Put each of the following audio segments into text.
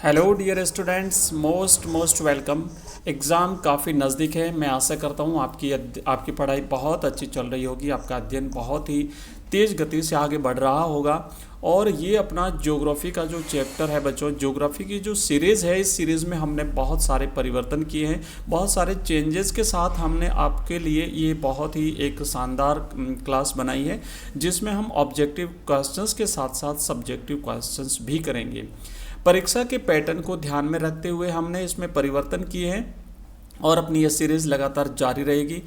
Hello dear students, most welcome. Exam काफ़ी नज़दीक है। मैं आशा करता हूँ आपकी पढ़ाई बहुत अच्छी चल रही होगी, आपका अध्ययन बहुत ही तेज़ गति से आगे बढ़ रहा होगा। और ये अपना ज्योग्राफी का जो चैप्टर है बच्चों, ज्योग्राफी की जो सीरीज़ है, इस सीरीज़ में हमने बहुत सारे परिवर्तन किए हैं, बहुत सारे चेंजेस के साथ हमने आपके लिए ये बहुत ही एक शानदार क्लास बनाई है, जिसमें हम ऑब्जेक्टिव क्वेश्चंस के साथ साथ सब्जेक्टिव क्वेश्चंस भी करेंगे। परीक्षा के पैटर्न को ध्यान में रखते हुए हमने इसमें परिवर्तन किए हैं और अपनी ये सीरीज़ लगातार जारी रहेगी।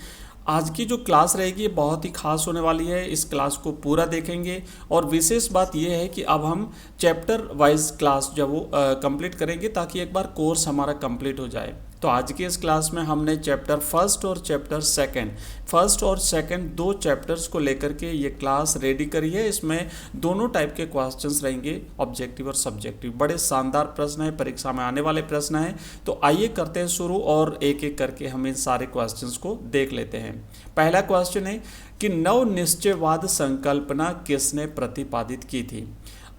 आज की जो क्लास रहेगी ये बहुत ही खास होने वाली है। इस क्लास को पूरा देखेंगे और विशेष बात यह है कि अब हम चैप्टर वाइज क्लास जब वो कंप्लीट करेंगे, ताकि एक बार कोर्स हमारा कंप्लीट हो जाए। तो आज की इस क्लास में हमने चैप्टर फर्स्ट और चैप्टर सेकंड दो चैप्टर्स को लेकर के ये क्लास रेडी करी है। इसमें दोनों टाइप के क्वेश्चंस रहेंगे, ऑब्जेक्टिव और सब्जेक्टिव। बड़े शानदार प्रश्न है, परीक्षा में आने वाले प्रश्न हैं। तो आइए करते हैं शुरू और एक एक करके हम इन सारे क्वेश्चंस को देख लेते हैं। पहला क्वेश्चन है कि नव निश्चयवाद संकल्पना किसने प्रतिपादित की थी।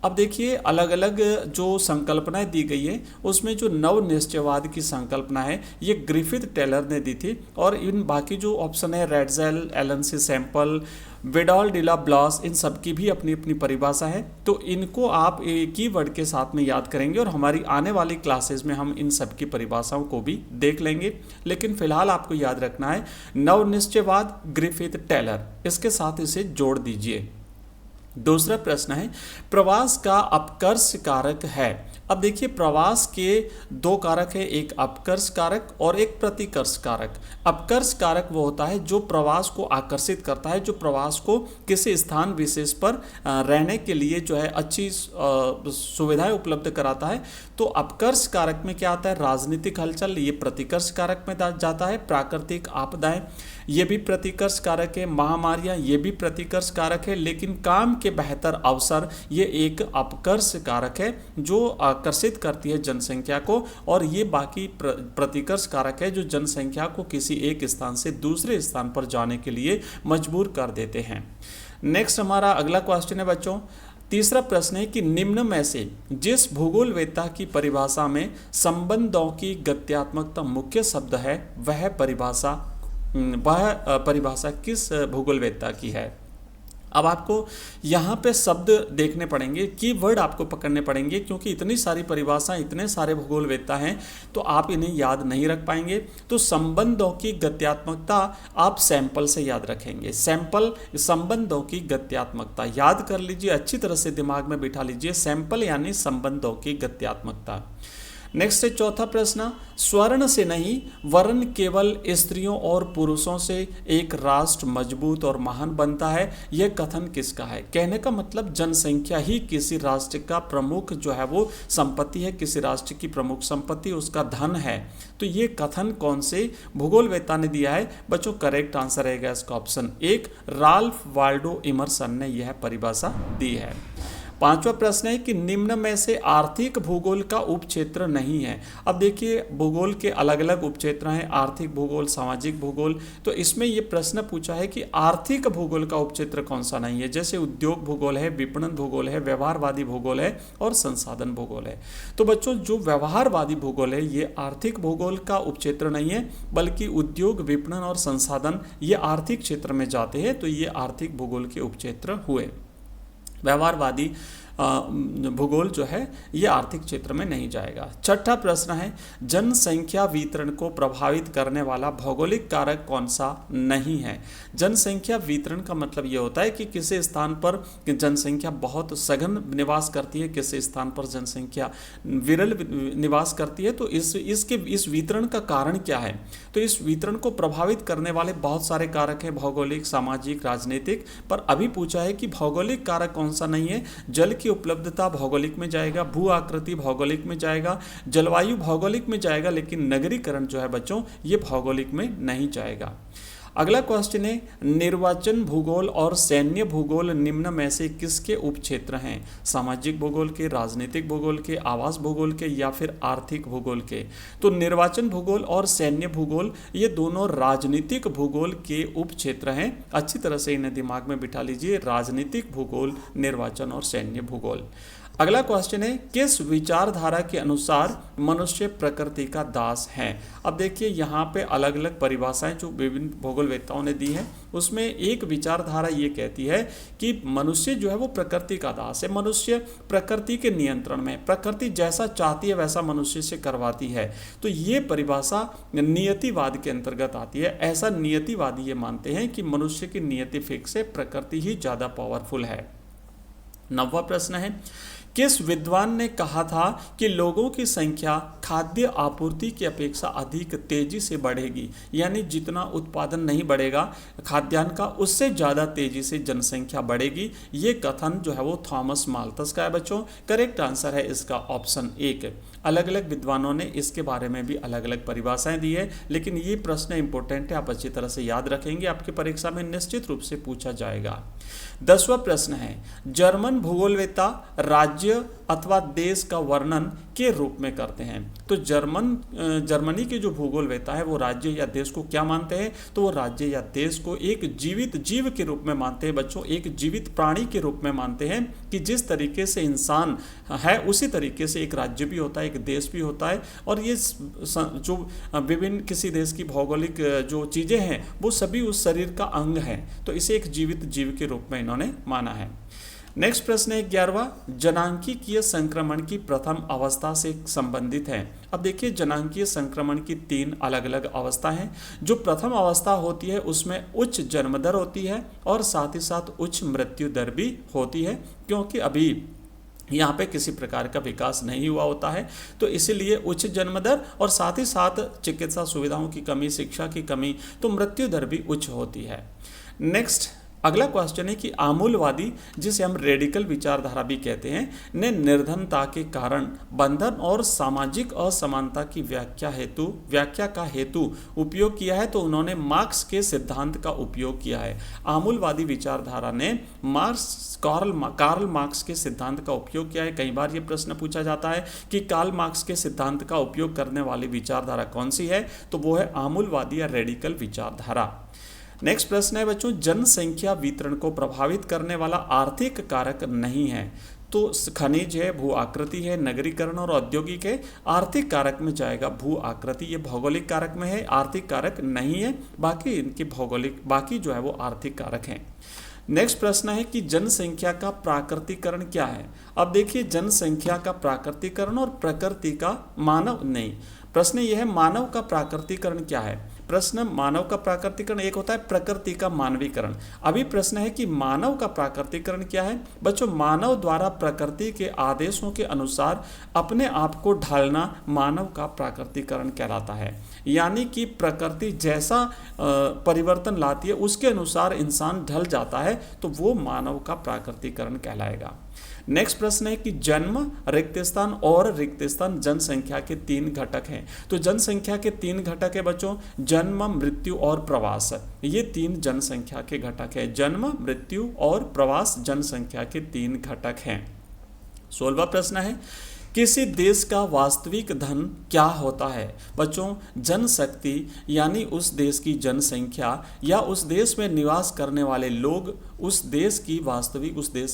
अब देखिए, अलग अलग जो संकल्पनाएं दी गई है उसमें जो नव निश्चयवाद की संकल्पना है ये ग्रिफिथ टेलर ने दी थी। और इन बाकी जो ऑप्शन है, रेडजेल, एलन सी सैम्पल, विडाल डिला ब्लॉस, इन सब की भी अपनी अपनी परिभाषा है। तो इनको आप एक ही वर्ड के साथ में याद करेंगे और हमारी आने वाली क्लासेस में हम इन सब की परिभाषाओं को भी देख लेंगे। लेकिन फिलहाल आपको याद रखना है नव निश्चयवाद ग्रिफिथ टेलर, इसके साथ इसे जोड़ दीजिए। दूसरा प्रश्न है प्रवास का अपकर्ष कारक है। अब देखिए, प्रवास के दो कारक है, एक अपकर्ष कारक और एक प्रतिकर्ष कारक। अपकर्ष कारक वो होता है जो प्रवास को आकर्षित करता है, जो प्रवास को किसी स्थान विशेष पर रहने के लिए जो है अच्छी सुविधाएं उपलब्ध कराता है। तो अपकर्ष कारक में क्या आता है, राजनीतिक हलचल, ये प्रतिकर्ष कारक में जाता है। प्राकृतिक आपदाएं, ये भी प्रतिकर्ष कारक है। महामारियां, ये भी प्रतिकर्ष कारक है। लेकिन काम के बेहतर अवसर, ये एक अपकर्ष कारक है जो आकर्षित करती है जनसंख्या को। और ये बाकी प्रतिकर्ष कारक है जो जनसंख्या को किसी एक स्थान से दूसरे स्थान पर जाने के लिए मजबूर कर देते हैं। नेक्स्ट हमारा अगला क्वेश्चन है बच्चों, तीसरा प्रश्न है कि निम्न में से जिस भूगोलवेत्ता की परिभाषा में संबंधों की गत्यात्मकता मुख्य शब्द है, वह परिभाषा किस भूगोलवेत्ता की है। अब आपको यहाँ पे शब्द देखने पड़ेंगे, कीवर्ड आपको पकड़ने पड़ेंगे, क्योंकि इतनी सारी परिभाषाएं, इतने सारे भूगोलवेत्ता हैं तो आप इन्हें याद नहीं रख पाएंगे। तो संबंधों की गत्यात्मकता आप सैंपल से याद रखेंगे। सैंपल, संबंधों की गत्यात्मकता याद कर लीजिए, अच्छी तरह से दिमाग में बिठा लीजिए। सैंपल यानी संबंधों की गत्यात्मकता। नेक्स्ट है चौथा प्रश्न, स्वर्ण से नहीं वरन केवल स्त्रियों और पुरुषों से एक राष्ट्र मजबूत और महान बनता है, यह कथन किसका है। कहने का मतलब जनसंख्या ही किसी राष्ट्र का प्रमुख जो है वो संपत्ति है, किसी राष्ट्र की प्रमुख संपत्ति उसका धन है। तो ये कथन कौन से भूगोलवेत्ता ने दिया है बच्चों। करेक्ट आंसर रहेगा इसका ऑप्शन एक, राल्फ वाल्डो इमर्सन ने यह परिभाषा दी है। पांचवा प्रश्न है कि निम्न में से आर्थिक भूगोल का उपक्षेत्र नहीं है। अब देखिए, भूगोल के अलग अलग उपक्षेत्र हैं, आर्थिक भूगोल, सामाजिक भूगोल। तो इसमें ये प्रश्न पूछा है कि आर्थिक भूगोल का उपक्षेत्र कौन सा नहीं है। जैसे उद्योग भूगोल है, विपणन भूगोल है, व्यवहारवादी भूगोल है और संसाधन भूगोल है। तो बच्चों, जो व्यवहारवादी भूगोल है ये आर्थिक भूगोल का उपक्षेत्र नहीं है, बल्कि उद्योग, विपणन और संसाधन ये आर्थिक क्षेत्र में जाते हैं। तो ये आर्थिक भूगोल के उपक्षेत्र हुए। व्यवहारवादी भूगोल जो है ये आर्थिक क्षेत्र में नहीं जाएगा। छठा प्रश्न है जनसंख्या वितरण को प्रभावित करने वाला भौगोलिक कारक कौन सा नहीं है। जनसंख्या वितरण का मतलब ये होता है कि किसी स्थान पर जनसंख्या बहुत सघन निवास करती है, किसी स्थान पर जनसंख्या विरल निवास करती है। तो इस वितरण का कारण क्या है। तो इस वितरण को प्रभावित करने वाले बहुत सारे कारक हैं, भौगोलिक, सामाजिक, राजनीतिक। पर अभी पूछा है कि भौगोलिक कारक कौन सा नहीं है। जल की उपलब्धता भौगोलिक में जाएगा, भू आकृति भौगोलिक में जाएगा, जलवायु भौगोलिक में जाएगा, लेकिन नगरीकरण जो है बच्चों ये भौगोलिक में नहीं जाएगा। अगला क्वेश्चन है निर्वाचन भूगोल और सैन्य भूगोल निम्न में से किसके उपक्षेत्र हैं। सामाजिक भूगोल के, राजनीतिक भूगोल के, आवास भूगोल के या फिर आर्थिक भूगोल के। तो निर्वाचन भूगोल और सैन्य भूगोल ये दोनों राजनीतिक भूगोल के उपक्षेत्र हैं। अच्छी तरह से इन्हें दिमाग में बिठा लीजिए, राजनीतिक भूगोल, निर्वाचन और सैन्य भूगोल। अगला क्वेश्चन है, किस विचारधारा के अनुसार मनुष्य प्रकृति का दास है। अब देखिए यहाँ पे अलग अलग परिभाषाएं जो विभिन्न भूगोलवेत्ताओं ने दी है, उसमें एक विचारधारा ये कहती है कि मनुष्य जो है वो प्रकृति का दास है, मनुष्य प्रकृति के नियंत्रण में, प्रकृति जैसा चाहती है वैसा मनुष्य से करवाती है। तो ये परिभाषा नियतिवाद के अंतर्गत आती है। ऐसा नियतिवादी ये मानते हैं कि मनुष्य की नियति फिक्स है, प्रकृति ही ज़्यादा पावरफुल है। 9वां प्रश्न है, किस विद्वान ने कहा था कि लोगों की संख्या खाद्य आपूर्ति की अपेक्षा अधिक तेजी से बढ़ेगी, यानी जितना उत्पादन नहीं बढ़ेगा खाद्यान्न का, उससे ज़्यादा तेजी से जनसंख्या बढ़ेगी। ये कथन जो है वो थॉमस माल्थस का है बच्चों। करेक्ट आंसर है इसका ऑप्शन 1। अलग अलग विद्वानों ने इसके बारे में भी अलग अलग परिभाषाएं दी है, लेकिन ये प्रश्न इंपॉर्टेंट है, आप अच्छी तरह से याद रखेंगे, आपकी परीक्षा में निश्चित रूप से पूछा जाएगा। 10वां प्रश्न है, जर्मन भूगोलवेत्ता राज्य अथवा देश का वर्णन के रूप में करते हैं। तो जर्मनी के जो भूगोलवेत्ता है वो राज्य या देश को क्या मानते हैं, तो वो राज्य या देश को एक जीवित जीव के रूप में मानते हैं बच्चों, एक जीवित प्राणी के रूप में मानते हैं कि जिस तरीके से इंसान है उसी तरीके से एक राज्य भी होता है, एक देश भी होता है, और ये जो विभिन्न किसी देश की भौगोलिक जो चीज़ें हैं वो सभी उस शरीर का अंग है, तो इसे एक जीवित जीव के रूप में इन्होंने माना है। नेक्स्ट प्रश्न है 11वां, जनांकीय संक्रमण की प्रथम अवस्था से संबंधित है। अब देखिए जनांकीय संक्रमण की 3 अलग अलग अवस्था हैं। जो प्रथम अवस्था होती है उसमें उच्च जन्म दर होती है और साथ ही साथ उच्च मृत्यु दर भी होती है, क्योंकि अभी यहाँ पे किसी प्रकार का विकास नहीं हुआ होता है, तो इसीलिए उच्च जन्म दर और साथ ही साथ चिकित्सा सुविधाओं की कमी, शिक्षा की कमी, तो मृत्यु दर भी उच्च होती है। नेक्स्ट अगला क्वेश्चन है कि आमूलवादी, जिसे हम रेडिकल विचारधारा भी कहते हैं, ने निर्धनता के कारण बंधन और सामाजिक असमानता की व्याख्या का हेतु उपयोग किया है, तो उन्होंने मार्क्स के सिद्धांत का उपयोग किया है। आमूलवादी विचारधारा ने कार्ल मार्क्स के सिद्धांत का उपयोग किया है। कई बार ये प्रश्न पूछा जाता है कि कार्ल मार्क्स के सिद्धांत का उपयोग करने वाली विचारधारा कौन सी है, तो वो है आमूलवादी या रेडिकल विचारधारा। नेक्स्ट प्रश्न है बच्चों, जनसंख्या वितरण को प्रभावित करने वाला आर्थिक कारक नहीं है। तो खनिज है, भू आकृति है, नगरीकरण और औद्योगिक है। आर्थिक कारक में जाएगा भू आकृति, ये भौगोलिक कारक में है, आर्थिक कारक नहीं है। बाकी इनके भौगोलिक, बाकी जो है वो आर्थिक कारक हैं। नेक्स्ट प्रश्न है कि जनसंख्या का प्राकृतिकरण क्या है। अब देखिए जनसंख्या का प्राकृतिकरण और प्रकृति का मानव नहीं, प्रश्न यह है मानव का प्राकृतिकरण क्या है। प्रश्न मानव का प्राकृतिकरण एक होता है प्रकृति का मानवीकरण। अभी प्रश्न है कि मानव का प्राकृतिकरण क्या है। बच्चों परिवार द्वारा प्रकृति के आदेशों के अनुसार अपने आप को ढालना मानव का प्राकृतिकरण कहलाता है। यानी कि प्रकृति जैसा परिवर्तन लाती है उसके अनुसार इंसान ढल जाता है, तो वो मानव का प्राकृतिकरण कहलाएगा। नेक्स्ट प्रश्न है कि जन्म, रिक्त स्थान और रिक्त स्थान जनसंख्या के 3 घटक हैं। तो जनसंख्या के 3 घटक है बच्चों, जन्म, मृत्यु और प्रवास। ये 3 जनसंख्या के घटक है। जन्म, मृत्यु और प्रवास जनसंख्या के 3 घटक हैं। 16वां प्रश्न है किसी देश का वास्तविक धन क्या होता है। बच्चों जनशक्ति यानी उस देश की जनसंख्या या उस देश में निवास करने वाले लोग उस देश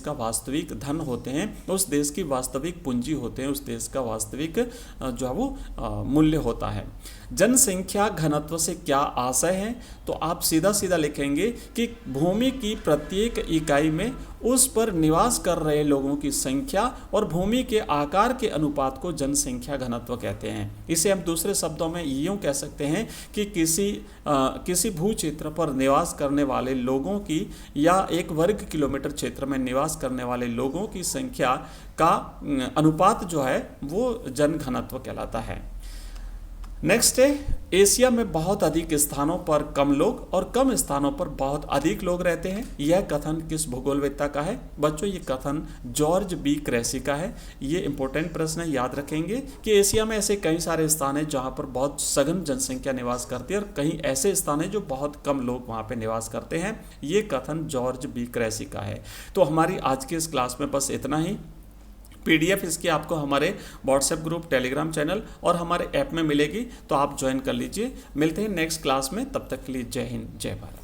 का वास्तविक धन होते हैं, उस देश की वास्तविक पूंजी होते हैं, उस देश का वास्तविक जो है वो मूल्य होता है। जनसंख्या घनत्व से क्या आशय है, तो आप सीधा सीधा लिखेंगे कि भूमि की प्रत्येक इकाई में उस पर निवास कर रहे लोगों की संख्या और भूमि के आकार के अनुपात को जनसंख्या घनत्व कहते हैं। इसे हम दूसरे शब्दों में यूँ कह सकते हैं कि किसी भू क्षेत्र पर निवास करने वाले लोगों की या 1 वर्ग किलोमीटर क्षेत्र में निवास करने वाले लोगों की संख्या का अनुपात जो है वो जन घनत्व कहलाता है। नेक्स्ट है एशिया में बहुत अधिक स्थानों पर कम लोग और कम स्थानों पर बहुत अधिक लोग रहते हैं। यह कथन किस भूगोलवेत्ता का है। बच्चों ये कथन जॉर्ज बी क्रेसी का है। ये इंपॉर्टेंट प्रश्न है, याद रखेंगे कि एशिया में ऐसे कई सारे स्थान हैं जहाँ पर बहुत सघन जनसंख्या निवास करती है और कहीं ऐसे स्थान हैं जो बहुत कम लोग वहाँ पर निवास करते हैं। ये कथन जॉर्ज बी क्रेसी का है। तो हमारी आज की इस क्लास में बस इतना ही। PDF इसकी आपको हमारे व्हाट्सएप ग्रुप, टेलीग्राम चैनल और हमारे ऐप में मिलेगी, तो आप ज्वाइन कर लीजिए। मिलते हैं नेक्स्ट क्लास में, तब तक के लिए जय हिंद, जय भारत।